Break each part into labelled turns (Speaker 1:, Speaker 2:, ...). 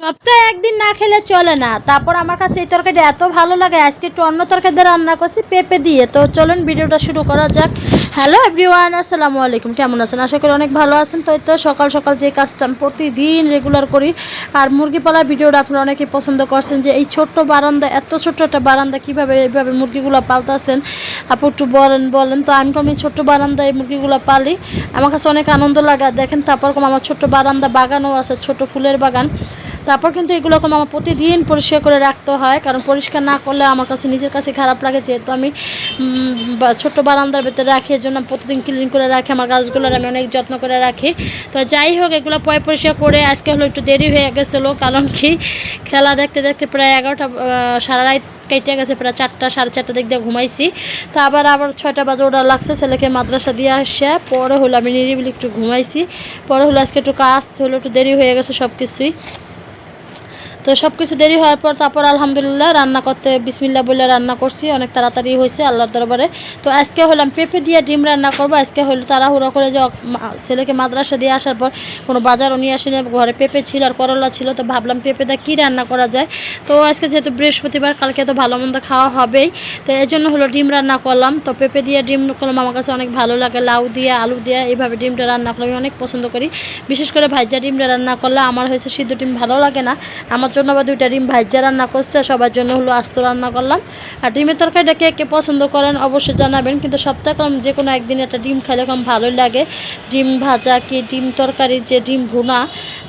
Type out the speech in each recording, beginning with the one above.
Speaker 1: সপ্তাহে একদিন না খেলে চলে না। তারপর আমার কাছে এই তরকারিটা এত ভালো লাগে, আজকে একটু অন্য তরকারি দিয়ে রান্না করছি পেঁপে দিয়ে। তো চলুন ভিডিওটা শুরু করা যাক। হ্যালো এভরিওয়ান, আসসালামু আলাইকুম। কেমন আছেন? আশা করি অনেক ভালো আছেন। তো সকাল সকাল যে কাজটা আমি প্রতিদিন রেগুলার করি, আর মুরগি পালা ভিডিওটা আপনারা অনেকেই পছন্দ করছেন যে এই ছোট্ট বারান্দা, এত ছোট্ট একটা বারান্দা কীভাবে এইভাবে মুরগিগুলো পালতেছেন আপু, একটু বলেন। তো আমি ছোট্ট বারান্দায় মুরগিগুলো পালি, আমার কাছে অনেক আনন্দ লাগে। দেখেন তারপর আমার ছোট্ট বারান্দা বাগানও আছে, ছোট ফুলের বাগান। তারপর কিন্তু এগুলো আমার প্রতিদিন পরিষ্কার করে রাখতে হয়, কারণ পরিষ্কার না করলে আমার কাছে নিজের কাছে খারাপ লাগে। যেহেতু আমি ছোট্ট বারান্দার ভেতরে রাখি, এর জন্য প্রতিদিন ক্লিন করে রাখি, আমার গাছগুলোর আমি অনেক যত্ন করে রাখি। তো যাই হোক, এগুলো পরিষ্কার করে আজকে হলো একটু দেরি হয়ে গেছিলো, কারণ কি খেলা দেখতে দেখতে প্রায় 11টা সারা রাত কেটে গেছে, প্রায় 4টা সাড়ে 4টা দিক দিয়ে ঘুমাইছি। তো আবার 6টা বাজে ওটা লাগছে, ছেলেকে মাদ্রাসা দিয়ে আসে পরে হলো আমি নিরিবিলি একটু ঘুমাইছি। পরে হলো আজকে একটু কাজ হলো, একটু দেরি হয়ে গেছে সব কিছুই। তো সব কিছু দেরি হওয়ার পর তারপর আলহামদুলিল্লাহ রান্না করতে বিসমিল্লাহ বলে রান্না করছি, অনেক তাড়াতাড়ি হয়েছে আল্লাহর দরবারে। তো আজকে হলাম পেঁপে দিয়ে ডিম রান্না করবো। আজকে হলো তাড়াহুড়ো করে যে ছেলেকে মাদ্রাসা দিয়ে আসার পর কোনো বাজারও নিয়ে আসিনি, ঘরে পেঁপে ছিল আর করলা ছিল। তো ভাবলাম পেঁপে দিয়ে কী রান্না করা যায়। তো আজকে যেহেতু বৃহস্পতিবার, কালকে তো ভালো মন্দ খাওয়া হবেই, তো এই জন্য হলো ডিম রান্না করলাম। তো পেঁপে দিয়ে ডিম করলাম, আমার কাছে অনেক ভালো লাগে। লাউ দিয়ে আলু দিয়ে এইভাবে ডিমটা রান্না করলে আমি অনেক পছন্দ করি। বিশেষ করে ভাজা ডিমটা রান্না করলে আমার হয়েছে সিদ্ধ ডিম ভালো লাগে না, আমার জন্য আবার 2টা ডিম ভাজা রান্না করছে, সবার জন্য হলো আস্ত রান্না করলাম। আর ডিমের তরকারিটা কে কে পছন্দ করেন অবশ্যই জানাবেন, কিন্তু সপ্তাহে যে কোনো একদিন একটা ডিম খাইলে ভালোই লাগে। ডিম ভাজা কি ডিম তরকারি, যে ডিম ভুনা,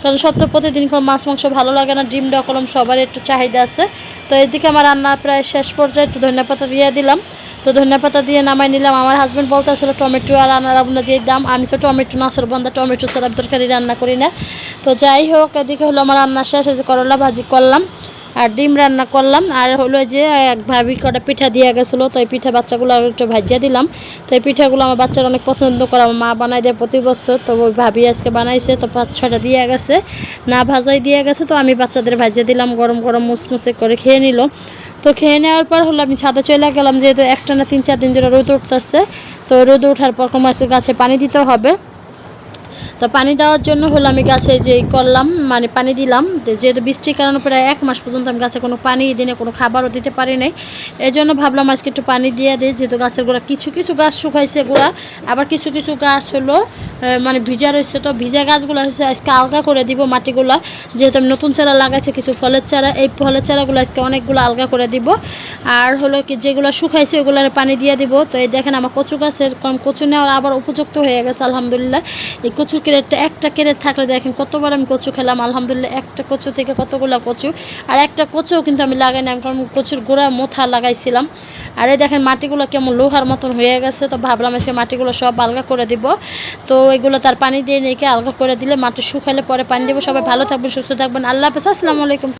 Speaker 1: কারণ সপ্তাহে প্রতিদিন মাছ মাংস ভালো লাগে না, ডিমটা সবার একটু চাহিদা আছে। তো এদিকে আমার রান্না প্রায় শেষ পর্যায়ে, একটু ধনিয়াপাতা দিয়ে দিলাম। তো ধনিয়াপাতা দিয়ে নামাই নিলাম। আমার হাজব্যান্ড বলতে আসলে টমেটো আর রান্না যে দাম, আমি তো টমেটো নাচর বন্ধা, টমেটো ছাড়া তরকারি রান্না করি না। তো যাই হোক, এদিকে হলো আমার রান্না শেষ, এই যে করলা ভাজি করলাম আর ডিম রান্না করলাম। আর হলো যে এক ভাবি কটা পিঠা দিয়ে গেছিলো, তো এই পিঠা বাচ্চাগুলো একটু ভাজিয়া দিলাম। তো এই পিঠাগুলো আমার বাচ্চারা অনেক পছন্দ করে, আমার মা বানাই দেয় প্রতি বছর। তো ওই ভাবি আজকে বানাইছে, তো 5-6টা দিয়ে গেছে, না ভাজাই দিয়ে গেছে। তো আমি বাচ্চাদের ভাজিয়ে দিলাম, গরম গরম মুসমুসে করে খেয়ে নিল। তো খেয়ে নেওয়ার পর হলো আমি ছাদে চলে গেলাম, যেহেতু একটানা 3-4 দিন ধরে রোদ উঠতেছে। তো রোদ ওঠার পর গাছে পানি দিতে হবে। তো পানি দেওয়ার জন্য হলো আমি গাছে যে করলাম, মানে পানি দিলাম। যেহেতু বৃষ্টির কারণে প্রায় 1 মাস পর্যন্ত আমি গাছে কোনো পানি দিনে কোনো খাবারও দিতে পারি নাই, এই জন্য ভাবলাম আজকে একটু পানি দিয়ে দিই। যেহেতু গাছের গোড়া কিছু কিছু গাছ শুকাইছে গোড়া, আবার কিছু কিছু গাছ হলো মানে ভিজা রয়েছে। তো ভিজা গাছগুলো হচ্ছে আজকে আলগা করে দিব মাটিগুলা, যেহেতু আমি নতুন চারা লাগাইছি কিছু ফলের চারা, এই ফলের চারাগুলো আজকে অনেকগুলো আলগা করে দিব। আর হলো কি যেগুলো শুকাইছে ওগুলোর পানি দিয়ে দিব। তো এই দেখেন আমার কচু গাছের কচু নেওয়ার আবার উপযুক্ত হয়ে গেছে আলহামদুলিল্লাহ। এই কচুর একটা কেরেট থাকলে দেখেন কতবার আমি কচু খেলাম আলহামদুলিল্লাহ। একটা কচু থেকে কতগুলো কচু, আর একটা কচুও কিন্তু আমি লাগাই না, কারণ কচুর গোড়া মোথা লাগাইছিলাম। আর এই দেখেন মাটিগুলো কেমন লোহার মতন হয়ে গেছে। তো ভাবলাম এসে মাটিগুলো সব আলগা করে দিব। তো এগুলো তার পানি দিয়ে নিয়ে আলগা করে দিলে মাটি শুকাইলে পরে পানি দেবো। সবাই ভালো থাকবেন, সুস্থ থাকবেন, আল্লাহ হাফেজ, আসসালামু আলাইকুম।